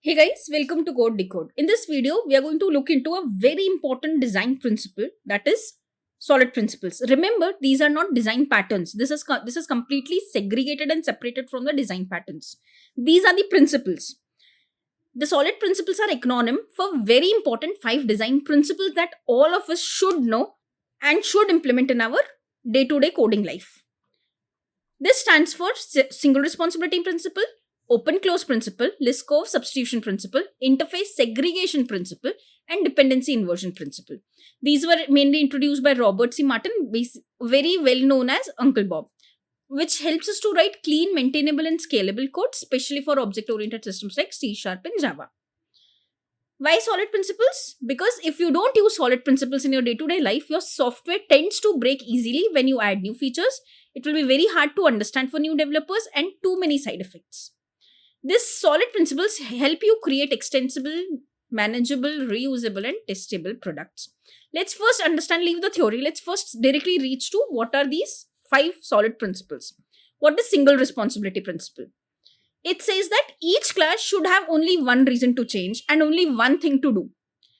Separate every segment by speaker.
Speaker 1: Hey guys, welcome to Code Decode. In this video, we are going to look into a very important design principle, that is solid principles. Remember, these are not design patterns. This is completely segregated and separated from the design patterns. These are the principles. The solid principles are acronym for very important 5 design principles that all of us should know and should implement in our day-to-day coding life. This stands for single responsibility principle, open close principle, Liskov substitution principle, interface segregation principle, and dependency inversion principle. These were mainly introduced by Robert C. Martin, very well known as Uncle Bob, which helps us to write clean, maintainable, and scalable code, especially for object oriented systems like C# and Java. Why solid principles? Because if you don't use solid principles in your day-to-day life, your software tends to break easily when you add new features. It will be very hard to understand for new developers and too many side effects. These solid principles help you create extensible, manageable, reusable, and testable products. Let's first leave the theory. Let's first directly reach to what are these 5 solid principles. What is single responsibility principle? It says that each class should have only one reason to change and only one thing to do.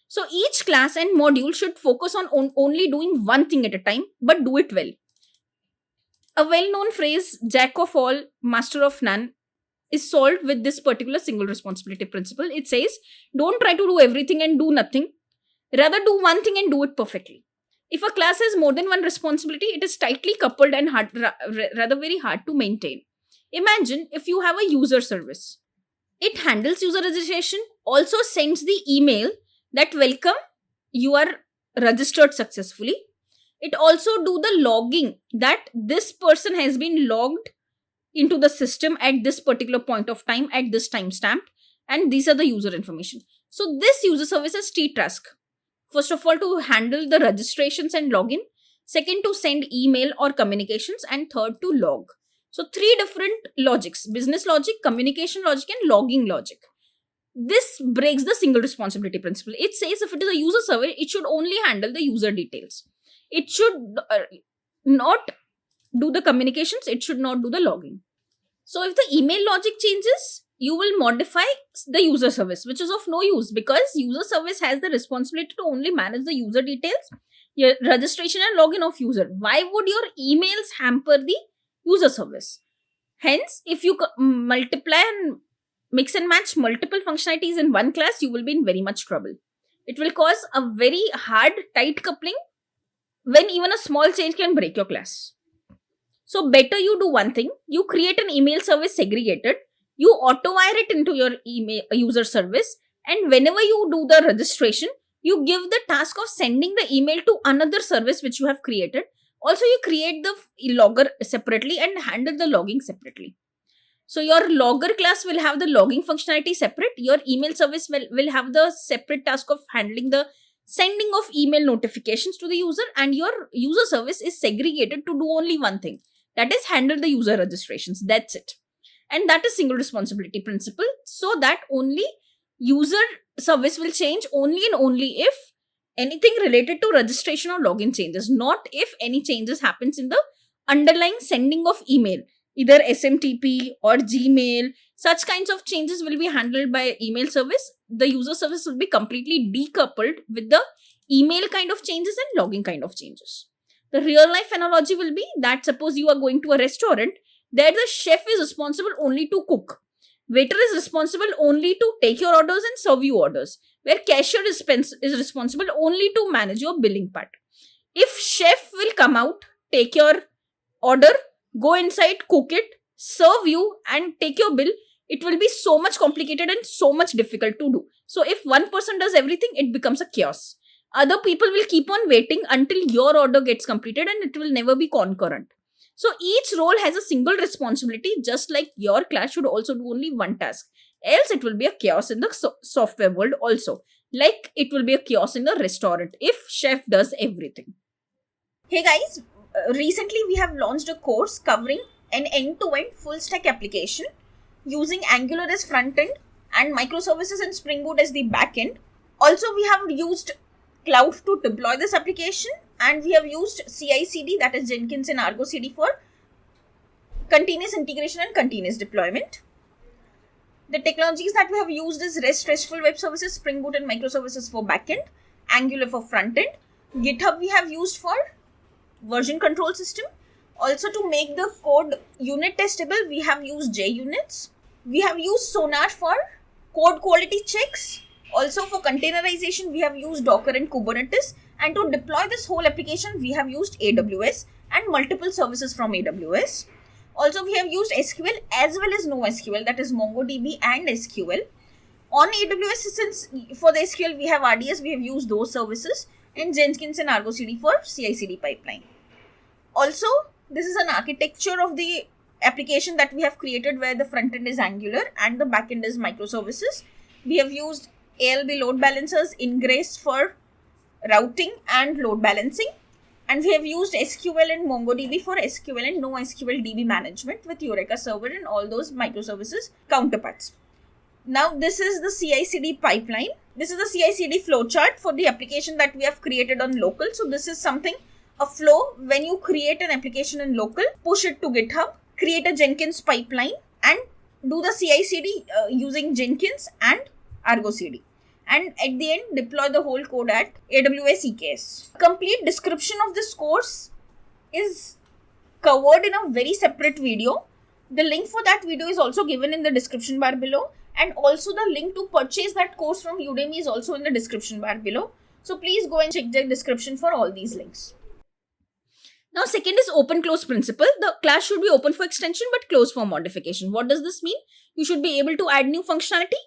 Speaker 1: So each class and module should focus on only doing one thing at a time, but do it well. A well-known phrase, jack of all, master of none, is solved with this particular single responsibility principle. It says, don't try to do everything and do nothing. Rather do one thing and do it perfectly. If a class has more than one responsibility, it is tightly coupled and rather very hard to maintain. Imagine if you have a user service. It handles user registration, also sends the email that welcome, you are registered successfully. It also do the logging that this person has been logged into the system at this particular point of time at this timestamp, and these are the user information. So this user service has three tasks. First of all, to handle the registrations and login. Second, to send email or communications, and third, to log. So 3 different logics: business logic, communication logic, and logging logic. This breaks the single responsibility principle. It says if it is a user service, it should only handle the user details. It should not do the communications, it should not do the logging. So if the email logic changes, you will modify the user service, which is of no use because user service has the responsibility to only manage the user details, your registration and login of user. Why would your emails hamper the user service? Hence, if you multiply and mix and match multiple functionalities in one class, you will be in very much trouble. It will cause a very hard, tight coupling when even a small change can break your class. So better you do one thing, you create an email service segregated, you auto-wire it into your email user service, and whenever you do the registration, you give the task of sending the email to another service which you have created. Also, you create the logger separately and handle the logging separately. So your logger class will have the logging functionality separate, your email service will have the separate task of handling the sending of email notifications to the user, and your user service is segregated to do only one thing, that is handle the user registrations. That's it. And that is single responsibility principle, so that only user service will change only and only if anything related to registration or login changes, not if any changes happens in the underlying sending of email, either SMTP or Gmail. Such kinds of changes will be handled by email service. The user service will be completely decoupled with the email kind of changes and logging kind of changes. The real life analogy will be that suppose you are going to a restaurant, there the chef is responsible only to cook. Waiter is responsible only to take your orders and serve you orders, where cashier is responsible only to manage your billing part. If chef will come out, take your order, go inside, cook it, serve you, and take your bill, it will be so much complicated and so much difficult to do. So if one person does everything, it becomes a chaos. Other people will keep on waiting until your order gets completed, and it will never be concurrent. So each role has a single responsibility, just like your class should also do only one task. Else it will be a chaos in the software world also. Like it will be a chaos in the restaurant if chef does everything. Hey guys, recently we have launched a course covering an end-to-end full stack application using Angular as front end and microservices and Spring Boot as the back end. Also, we have used Cloud to deploy this application, and we have used CI/CD, that is Jenkins and Argo CD, for continuous integration and continuous deployment. The technologies that we have used is REST, RESTful web services, Spring Boot and microservices for backend, Angular for frontend. GitHub we have used for version control system. Also, to make the code unit testable, we have used JUnits. We have used Sonar for code quality checks. Also, for containerization, we have used Docker and Kubernetes. And to deploy this whole application, we have used AWS and multiple services from AWS. Also, we have used SQL as well as NoSQL, that is MongoDB and SQL. On AWS, since for the SQL we have RDS, we have used those services, and Jenkins and Argo CD for CI/CD pipeline. Also, this is an architecture of the application that we have created where the front end is Angular and the back end is microservices. We have used ALB load balancers, Ingress for routing and load balancing. And we have used SQL and MongoDB for SQL and NoSQL DB management with Eureka Server and all those microservices counterparts. Now, this is the CI/CD pipeline. This is the CI/CD flowchart for the application that we have created on local. So, this is something, a flow when you create an application in local, push it to GitHub, create a Jenkins pipeline and do the CI/CD using Jenkins and Argo CD. And at the end, deploy the whole code at AWS EKS. Complete description of this course is covered in a very separate video. The link for that video is also given in the description bar below. And also the link to purchase that course from Udemy is also in the description bar below. So please go and check the description for all these links. Now, second is open-close principle. The class should be open for extension but closed for modification. What does this mean? You should be able to add new functionality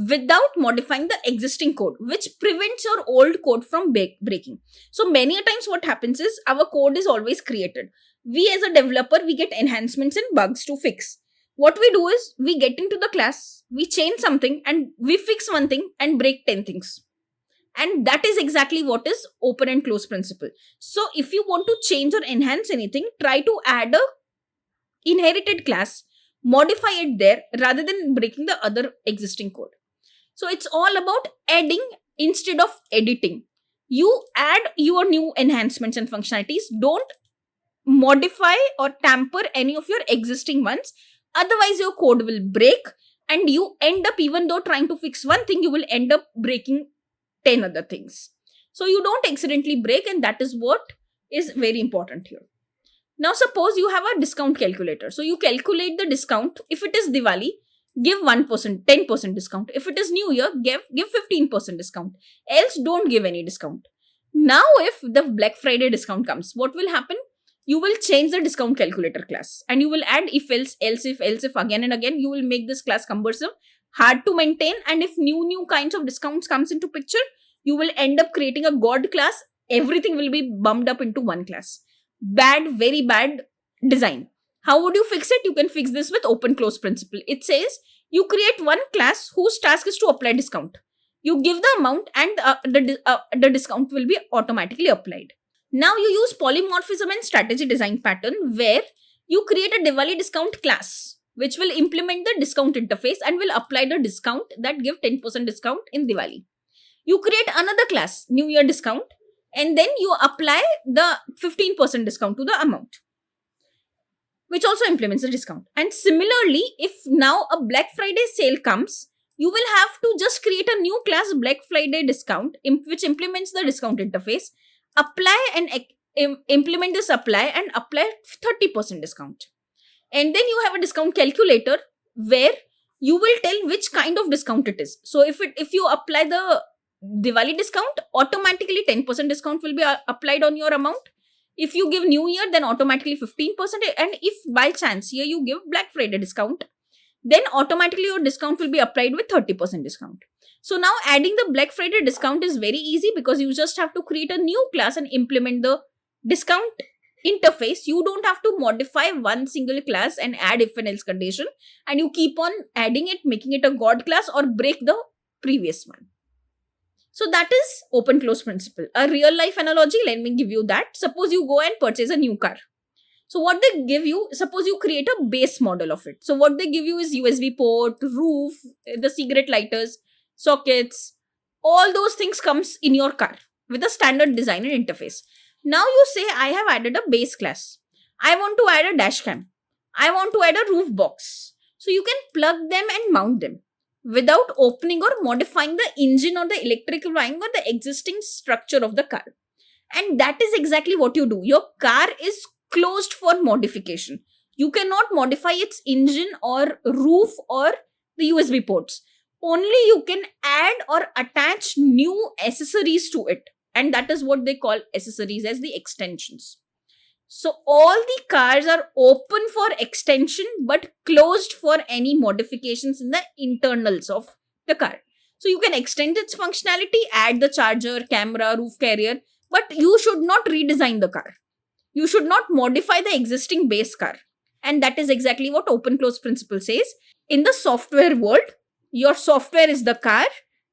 Speaker 1: without modifying the existing code, which prevents your old code from breaking. So many a times what happens is our code is always created. We as a developer, we get enhancements and bugs to fix. What we do is we get into the class, we change something and we fix one thing and break 10 things. And that is exactly what is open and close principle. So if you want to change or enhance anything, try to add a inherited class, modify it there rather than breaking the other existing code. So it's all about adding instead of editing. You add your new enhancements and functionalities. Don't modify or tamper any of your existing ones. Otherwise, your code will break and you end up, even though trying to fix one thing, you will end up breaking 10 other things. So you don't accidentally break, and that is what is very important here. Now, suppose you have a discount calculator. So you calculate the discount. If it is Diwali, give 1%, 10% discount. If it is New Year, give 15% discount. Else, don't give any discount. Now, if the Black Friday discount comes, what will happen? You will change the discount calculator class and you will add if else if again and again. You will make this class cumbersome, hard to maintain, and if new kinds of discounts comes into picture, you will end up creating a god class. Everything will be bumped up into one class. Bad, very bad design. How would you fix it? You can fix this with open close principle. It says you create one class whose task is to apply discount. You give the amount and the discount will be automatically applied. Now you use polymorphism and strategy design pattern where you create a Diwali discount class which will implement the discount interface and will apply the discount that give 10% discount in Diwali. You create another class, New Year discount, and then you apply the 15% discount to the amount, which also implements the discount. And similarly, if now a Black Friday sale comes, you will have to just create a new class Black Friday discount which implements the discount interface, apply and implement this apply and apply 30% discount. And then you have a discount calculator where you will tell which kind of discount it is. So if you apply the Diwali discount, automatically 10% discount will be applied on your amount. If you give New Year, then automatically 15%. And if by chance here you give Black Friday discount, then automatically your discount will be applied with 30% discount. So now adding the Black Friday discount is very easy because you just have to create a new class and implement the discount interface. You don't have to modify one single class and add if and else condition, and you keep on adding it, making it a god class or break the previous one. So that is open close principle. A real life analogy, let me give you that. Suppose you go and purchase a new car. So what they give you, suppose you create a base model of it. So what they give you is USB port, roof, the cigarette lighters, sockets, all those things comes in your car with a standard design and interface. Now you say, I have added a base class. I want to add a dash cam. I want to add a roof box. So you can plug them and mount them without opening or modifying the engine or the electrical wiring or the existing structure of the car. And that is exactly what you do. Your car is closed for modification. You cannot modify its engine or roof or the USB ports. Only you can add or attach new accessories to it. And that is what they call accessories as the extensions. So all the cars are open for extension but closed for any modifications in the internals of the car. So you can extend its functionality, add the charger, camera, roof carrier, but you should not redesign the car. You should not modify the existing base car. And that is exactly what open close principle says. In the software world, your software is the car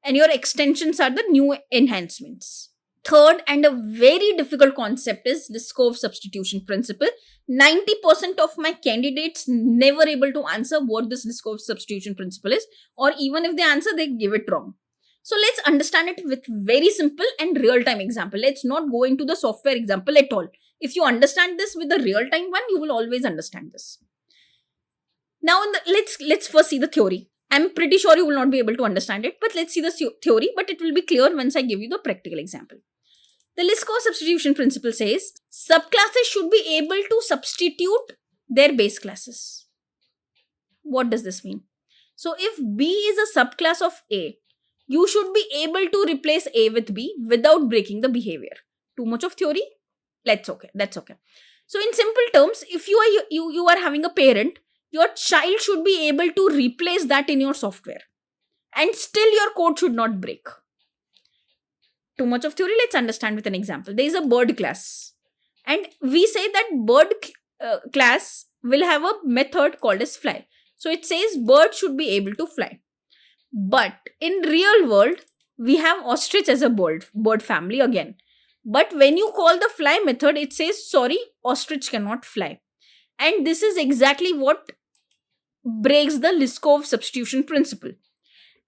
Speaker 1: and your extensions are the new enhancements. Third and a very difficult concept is Liskov substitution principle. 90% of my candidates never able to answer what this Liskov substitution principle is, or even if they answer, they give it wrong. So let's understand it with very simple and real-time example. Let's not go into the software example at all. If you understand this with the real-time one, you will always understand this. Now, let's first see the theory. I'm pretty sure you will not be able to understand it, but let's see the theory, but it will be clear once I give you the practical example. The Liskov substitution principle says subclasses should be able to substitute their base classes. What does this mean? So if B is a subclass of A, you should be able to replace A with B without breaking the behavior. Too much of theory? That's okay. So in simple terms, if you are having a parent, your child should be able to replace that in your software. And still your code should not break. Too much of theory, let's understand with an example. There is a bird class. And we say that bird class will have a method called as fly. So it says bird should be able to fly. But in real world, we have ostrich as a bird family again. But when you call the fly method, it says, sorry, ostrich cannot fly. And this is exactly what breaks the Liskov substitution principle.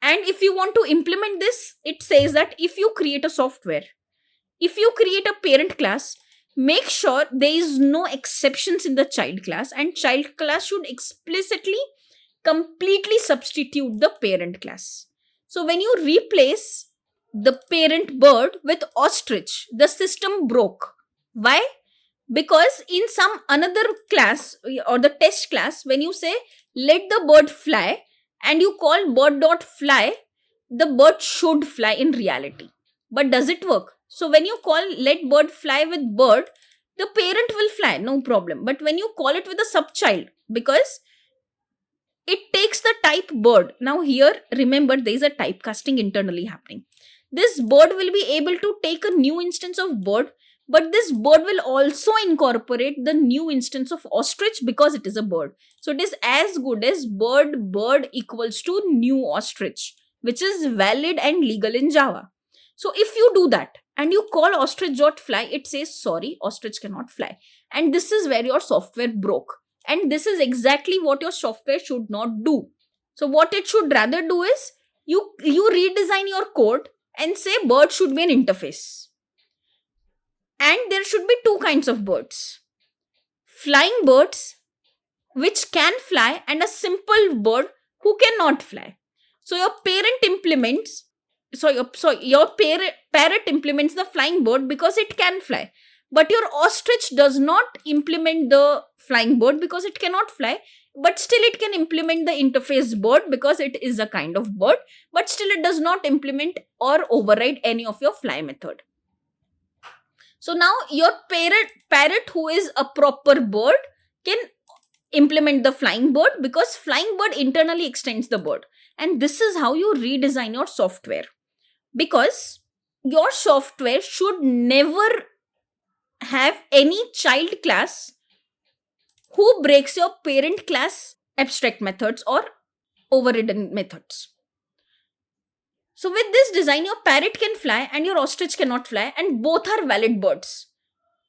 Speaker 1: And if you want to implement this, it says that if you create a software, if you create a parent class, make sure there is no exceptions in the child class, and child class should explicitly completely substitute the parent class. So when you replace the parent bird with ostrich, the system broke. Why? Because in some another class or the test class, when you say let the bird fly and you call bird.fly, the bird should fly in reality. But does it work? So when you call let bird fly with bird, the parent will fly, no problem. But when you call it with a subchild, because it takes the type bird. Now here, remember, there is a typecasting internally happening. This bird will be able to take a new instance of bird, but this bird will also incorporate the new instance of ostrich because it is a bird. So it is as good as bird equals to new ostrich, which is valid and legal in Java. So if you do that and you call ostrich.fly, it says, sorry, ostrich cannot fly. And this is where your software broke. And this is exactly what your software should not do. So what it should rather do is, you redesign your code and say bird should be an interface. And there should be two kinds of birds. Flying birds, which can fly, and a simple bird who cannot fly. So your parent implements, your parrot implements the flying bird because it can fly. But your ostrich does not implement the flying bird because it cannot fly. But still it can implement the interface bird because it is a kind of bird. But still it does not implement or override any of your fly method. So now your parrot who is a proper bird can implement the flying bird because flying bird internally extends the bird. And this is how you redesign your software. Because your software should never have any child class who breaks your parent class abstract methods or overridden methods. So with this design, your parrot can fly and your ostrich cannot fly, and both are valid birds.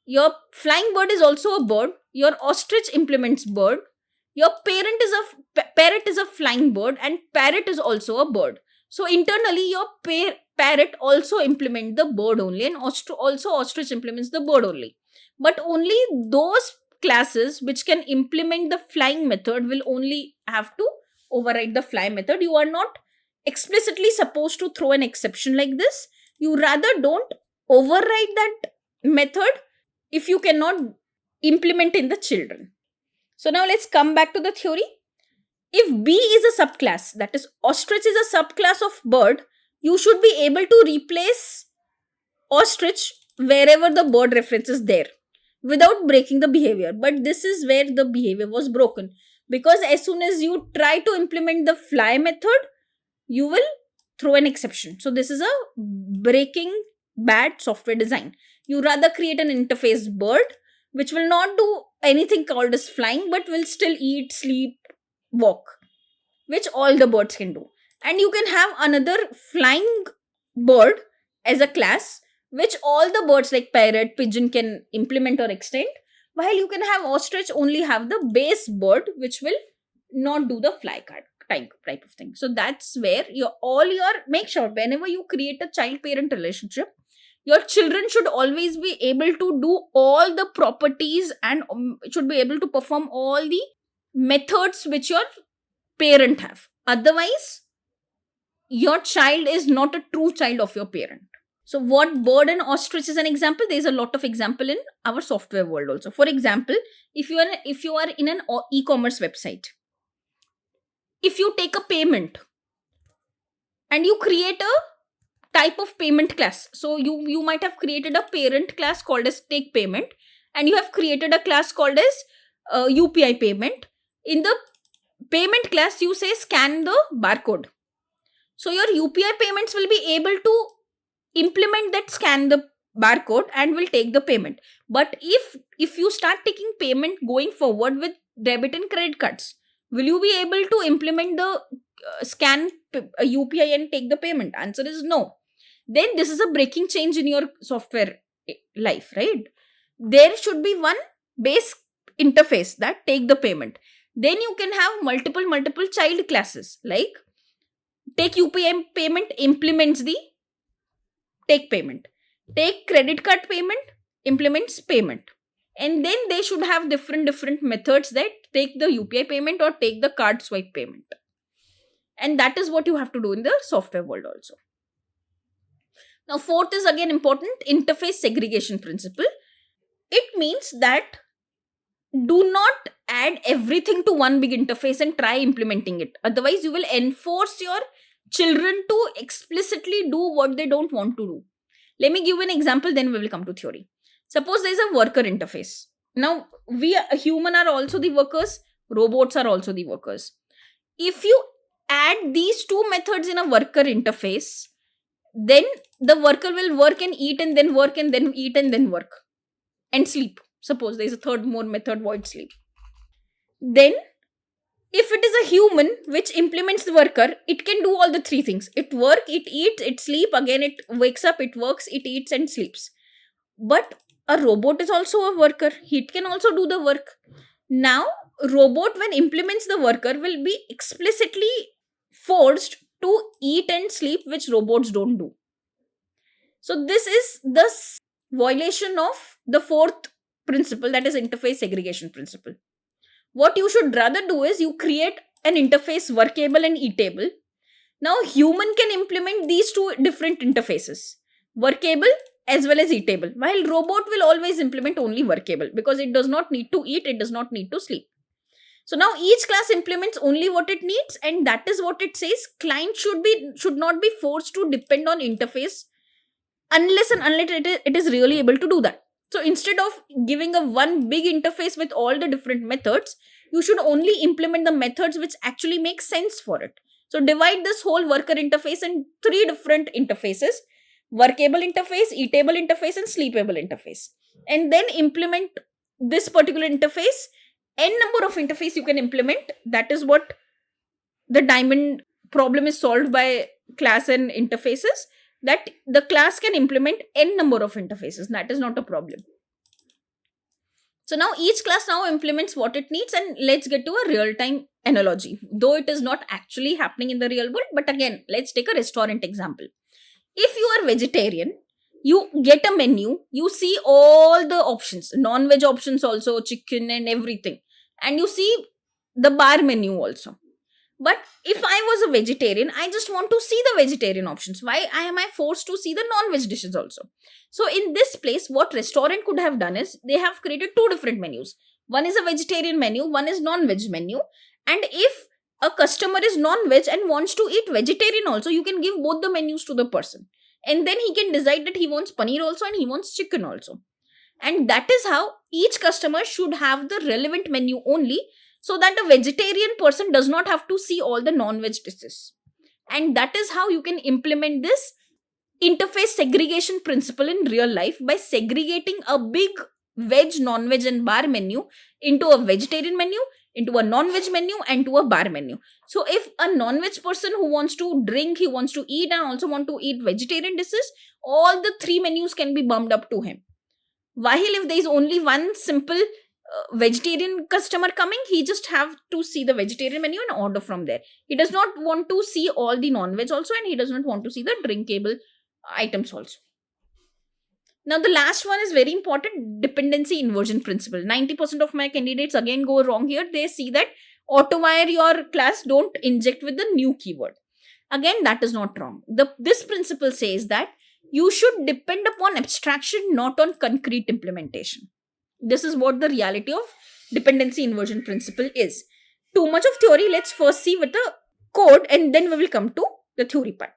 Speaker 1: Your flying bird is also a bird. Your ostrich implements bird. Your parrot is a flying bird, and parrot is also a bird. So internally, your parrot also implements the bird only, and also ostrich implements the bird only. But only those classes which can implement the flying method will only have to override the fly method. You are not explicitly supposed to throw an exception like this. You rather don't override that method if you cannot implement in the children. So now let's come back to the theory. If bee is a subclass, that is ostrich is a subclass of bird, you should be able to replace ostrich wherever the bird reference is there without breaking the behavior. But this is where the behavior was broken, because as soon as you try to implement the fly method, you will throw an exception. So this is a breaking bad software design. You rather create an interface bird which will not do anything called as flying, but will still eat, sleep, walk, which all the birds can do. And you can have another flying bird as a class, which all the birds like parrot, pigeon can implement or extend, while you can have ostrich only have the base bird, which will not do the fly card type of thing. So that's where make sure whenever you create a child parent relationship, your children should always be able to do all the properties and should be able to perform all the methods which your parent have. Otherwise, your child is not a true child of your parent. So what bird and ostrich is an example? There is a lot of example in our software world also. For example, if you are in an e-commerce website, if you take a payment and you create a type of payment class, so you might have created a parent class called as take payment, and you have created a class called as UPI payment. In the payment class, you say scan the barcode. So your UPI payments will be able to implement that scan the barcode and will take the payment. But if you start taking payment going forward with debit and credit cards, will you be able to implement the scan UPI and take the payment? Answer is no. Then this is a breaking change in your software life, right? There should be one base interface that take the payment. Then you can have multiple child classes, like take UPI payment implements the take payment, take credit card payment implements payment, and then they should have different methods that take the UPI payment or take the card swipe payment. And that is what you have to do in the software world also. Now fourth is again important, interface segregation principle. It means that do not add everything to one big interface and try implementing it. Otherwise, you will enforce your children to explicitly do what they don't want to do. Let me give you an example, then we will come to theory. Suppose there is a worker interface. Now, we human are also the workers, robots are also the workers. If you add these two methods in a worker interface, then the worker will work and eat and then work and then eat and then work and sleep. Suppose there is a third more method, void sleep. Then if it is a human which implements the worker, it can do all the three things. It work, it eats, it sleep, again it wakes up, it works, it eats and sleeps. But a robot is also a worker. It can also do the work. Now, robot when implements the worker will be explicitly forced to eat and sleep, which robots don't do. So this is the violation of the fourth principle, that is interface segregation principle. What you should rather do is you create an interface workable and eatable. Now human can implement these two different interfaces, workable as well as eatable, while robot will always implement only workable because it does not need to eat, it does not need to sleep. So now each class implements only what it needs, and that is what it says. Client should not be forced to depend on interface unless it is really able to do that. So instead of giving a one big interface with all the different methods, you should only implement the methods which actually make sense for it. So divide this whole worker interface in three different interfaces: workable interface, eatable interface, and sleepable interface. And then implement this particular interface. N number of interface you can implement. That is what the diamond problem is solved by class and interfaces. That the class can implement n number of interfaces. That is not a problem. So now each class now implements what it needs, and let's get to a real-time analogy. Though it is not actually happening in the real world, but again, let's take a restaurant example. If you are vegetarian, you get a menu, you see all the options, non-veg options also, chicken and everything. And you see the bar menu also. But if I was a vegetarian, I just want to see the vegetarian options. Why am I forced to see the non-veg dishes also? So in this place, what restaurant could have done is they have created two different menus. One is a vegetarian menu, one is non-veg menu. And if a customer is non-veg and wants to eat vegetarian also, you can give both the menus to the person. And then he can decide that he wants paneer also and he wants chicken also. And that is how each customer should have the relevant menu only, so that a vegetarian person does not have to see all the non-veg dishes. And that is how you can implement this interface segregation principle in real life, by segregating a big veg, non-veg and bar menu into a vegetarian menu, into a non-veg menu, and to a bar menu. So if a non-veg person who wants to drink, he wants to eat and also want to eat vegetarian dishes, all the three menus can be bumped up to him. While if there is only one simple vegetarian customer coming, he just have to see the vegetarian menu and order from there. He does not want to see all the non-veg also, and he does not want to see the drinkable items also. Now the last one is very important, dependency inversion principle. 90% of my candidates again go wrong here. They see that auto-wire your class, don't inject with the new keyword. Again, that is not wrong. This principle says that you should depend upon abstraction, not on concrete implementation. This is what the reality of dependency inversion principle is. Too much of theory, let's first see with the code and then we will come to the theory part.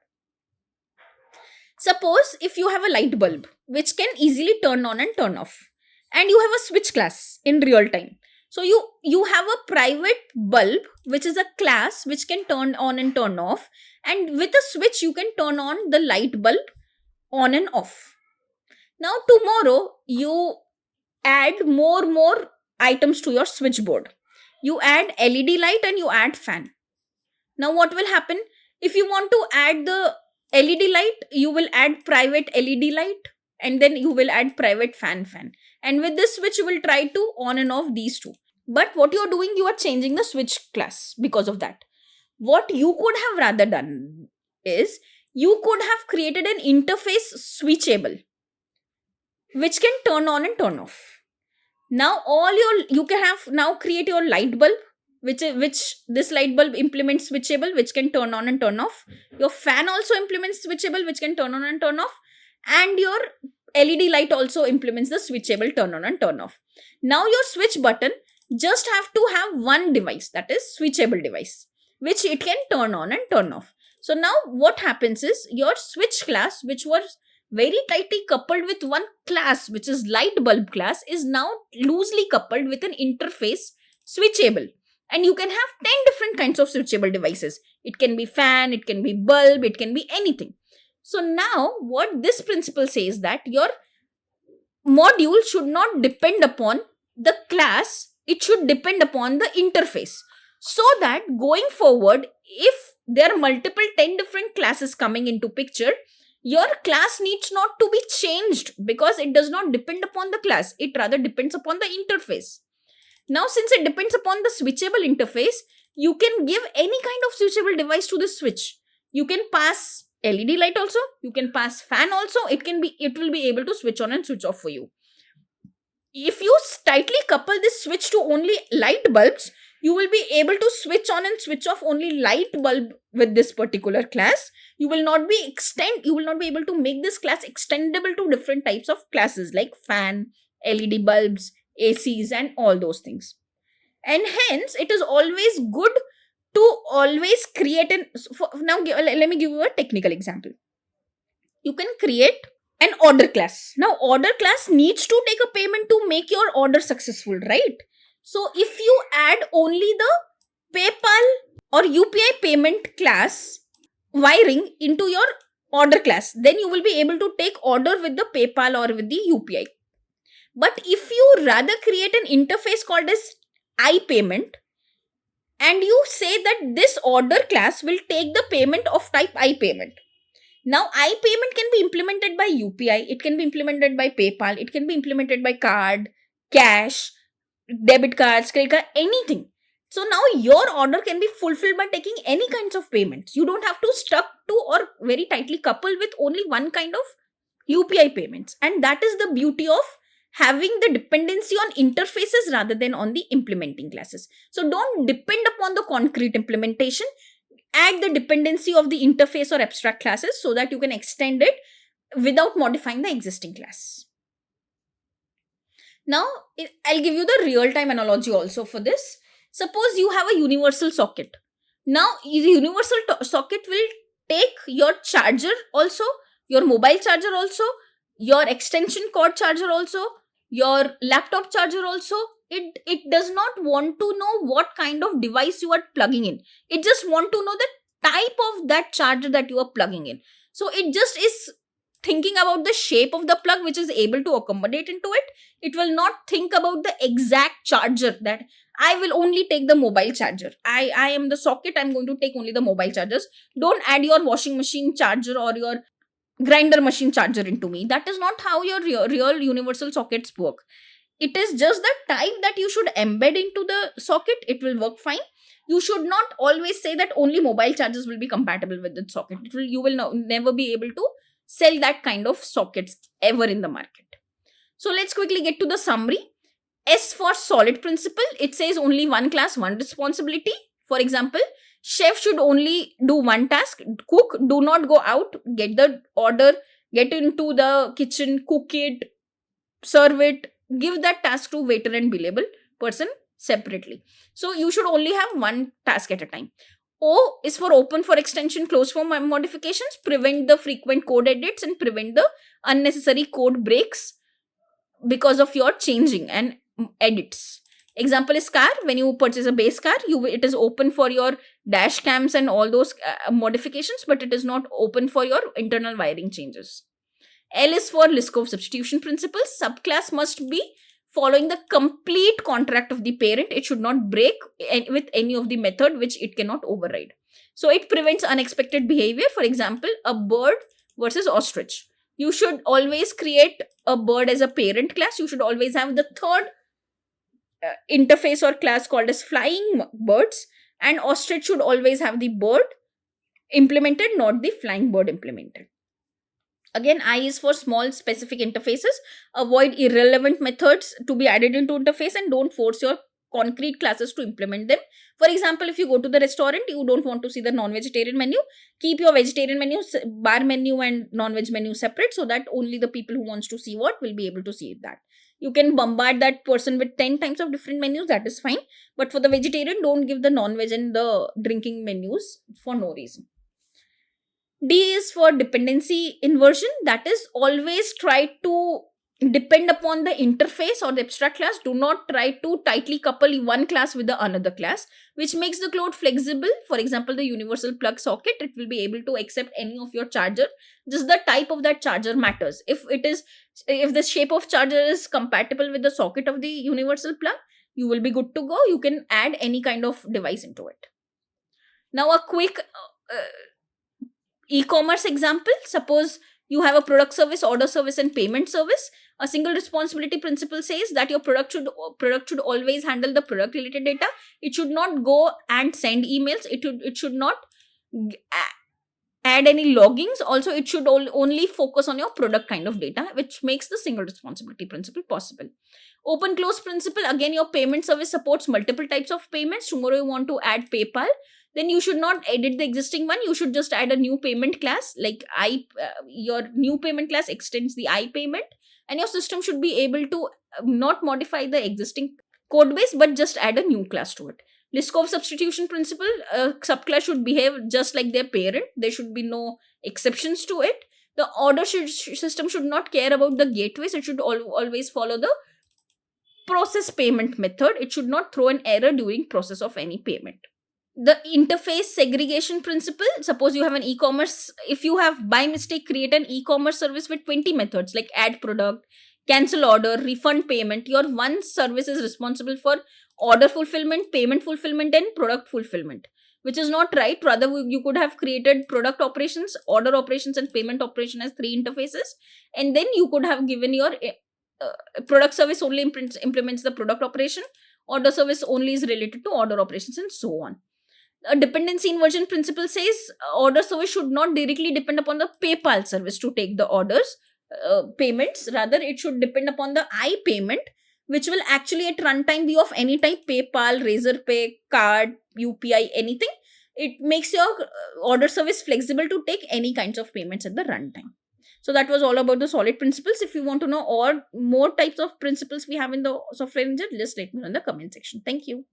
Speaker 1: Suppose if you have a light bulb which can easily turn on and turn off, and you have a switch class in real time. So you have a private bulb which is a class which can turn on and turn off, and with a switch you can turn on the light bulb on and off. Now tomorrow you add more items to your switchboard. You add LED light and you add fan. Now what will happen? If you want to add the LED light, you will add private LED light, and then you will add private fan. And with this switch you will try to on and off these two. But what you are doing, you are changing the switch class because of that. What you could have rather done is, you could have created an interface switchable which can turn on and turn off. Now you can have now create your light bulb, which this light bulb implements switchable, which can turn on and turn off. Your fan also implements switchable, which can turn on and turn off. And your LED light also implements the switchable turn on and turn off. Now your switch button just have to have one device, that is switchable device, which it can turn on and turn off. So now what happens is, your switch class, which was very tightly coupled with one class, which is light bulb class, is now loosely coupled with an interface switchable. And you can have 10 different kinds of switchable devices. It can be fan, it can be bulb, it can be anything. So now what this principle says, that your module should not depend upon the class, it should depend upon the interface. So that going forward, if there are multiple 10 different classes coming into picture, your class needs not to be changed, because it does not depend upon the class. It rather depends upon the interface. Now, since it depends upon the switchable interface, you can give any kind of switchable device to the switch. You can pass LED light also, you can pass fan also, it will be able to switch on and switch off for you. If you tightly couple this switch to only light bulbs, you will be able to switch on and switch off only light bulb with this particular class. You will not be able to make this class extendable to different types of classes like fan, LED bulbs, ACs and all those things. And hence it is always good to always create let me give you a technical example. You can create an order class. Now order class needs to take a payment to make your order successful, right? So if you add only the PayPal or UPI payment class wiring into your order class, then you will be able to take order with the PayPal or with the UPI. But if you rather create an interface called as iPayment, and you say that this order class will take the payment of type iPayment. Now iPayment can be implemented by UPI, it can be implemented by PayPal, it can be implemented by card, cash, debit cards, credit card, anything. So now your order can be fulfilled by taking any kinds of payments. You don't have to stuck to or very tightly couple with only one kind of UPI payments. And that is the beauty of having the dependency on interfaces rather than on the implementing classes. So don't depend upon the concrete implementation. Add the dependency of the interface or abstract classes so that you can extend it without modifying the existing class. Now, I'll give you the real-time analogy also for this. Suppose you have a universal socket. Now, the universal socket will take your charger also, your mobile charger also, your extension cord charger also, your laptop charger also. It does not want to know what kind of device you are plugging in. It just want to know the type of that charger that you are plugging in. So it just is thinking about the shape of the plug which is able to accommodate into it. It will not think about the exact charger, that I will only take the mobile charger. I am the socket, I'm going to take only the mobile chargers. Don't add your washing machine charger or your grinder machine charger into me. That is not how your real universal sockets work. It is just the type that you should embed into the socket. It will work fine. You should not always say that only mobile chargers will be compatible with the socket. You will never be able to sell that kind of sockets ever in the market. So let's quickly get to the summary. S for solid principle, it says only one class, one responsibility. For example, chef should only do one task, cook, do not go out, get the order, get into the kitchen, cook it, serve it, give that task to waiter and billable person separately. So you should only have one task at a time. O is for open for extension, close for modifications, prevent the frequent code edits and prevent the unnecessary code breaks because of your changing and edits. Example is car. When you purchase a base car, it is open for your dash cams and all those modifications, but it is not open for your internal wiring changes. L is for Liskov substitution principles. Subclass must be following the complete contract of the parent. It should not break with any of the method which it cannot override. So it prevents unexpected behavior. For example, a bird versus ostrich. You should always create a bird as a parent class. You should always have the third interface or class called as flying birds, and ostrich should always have the bird implemented, not the flying bird implemented. Again, I is for small specific interfaces. Avoid irrelevant methods to be added into interface and don't force your concrete classes to implement them. For example, if you go to the restaurant, you don't want to see the non-vegetarian menu, keep your vegetarian menu, bar menu and non-veg menu separate so that only the people who wants to see what will be able to see that. You can bombard that person with 10 times of different menus, that is fine. But for the vegetarian, don't give the non-veg and the drinking menus for no reason. D is for dependency inversion. That is, always try to depend upon the interface or the abstract class. Do not try to tightly couple one class with the another class, which makes the code flexible. For example, the universal plug socket, it will be able to accept any of your charger. Just the type of that charger matters. If the shape of charger is compatible with the socket of the universal plug, you will be good to go. You can add any kind of device into it. Now a quick e-commerce example. Suppose you have a product service, order service and payment service. A single responsibility principle says that your product should always handle the product related data. It should not go and send emails. It should not add any loggings. Also, it should only focus on your product kind of data, which makes the single responsibility principle possible. Open close principle, again, your payment service supports multiple types of payments. Tomorrow you want to add PayPal, then you should not edit the existing one. You should just add a new payment class. Like your new payment class extends the iPayment, and your system should be able to not modify the existing code base, but just add a new class to it. Liskov substitution principle, subclass should behave just like their parent. There should be no exceptions to it. The order system should not care about the gateways. It should always follow the process payment method. It should not throw an error during process of any payment. The interface segregation principle, suppose you have an e-commerce, if you have by mistake create an e-commerce service with 20 methods like add product, cancel order, refund payment, your one service is responsible for order fulfillment, payment fulfillment and product fulfillment, which is not right. Rather, you could have created product operations, order operations and payment operation as 3 interfaces, and then you could have given your product service only implements the product operation, order service only is related to order operations and so on. A dependency inversion principle says order service should not directly depend upon the PayPal service to take the orders. payments. Rather, it should depend upon the I payment, which will actually at runtime be of any type: PayPal, Razorpay, card, UPI, anything. It makes your order service flexible to take any kinds of payments at the runtime. So that was all about the solid principles. If you want to know or more types of principles we have in the software engineer, just let me know in the comment section. Thank you.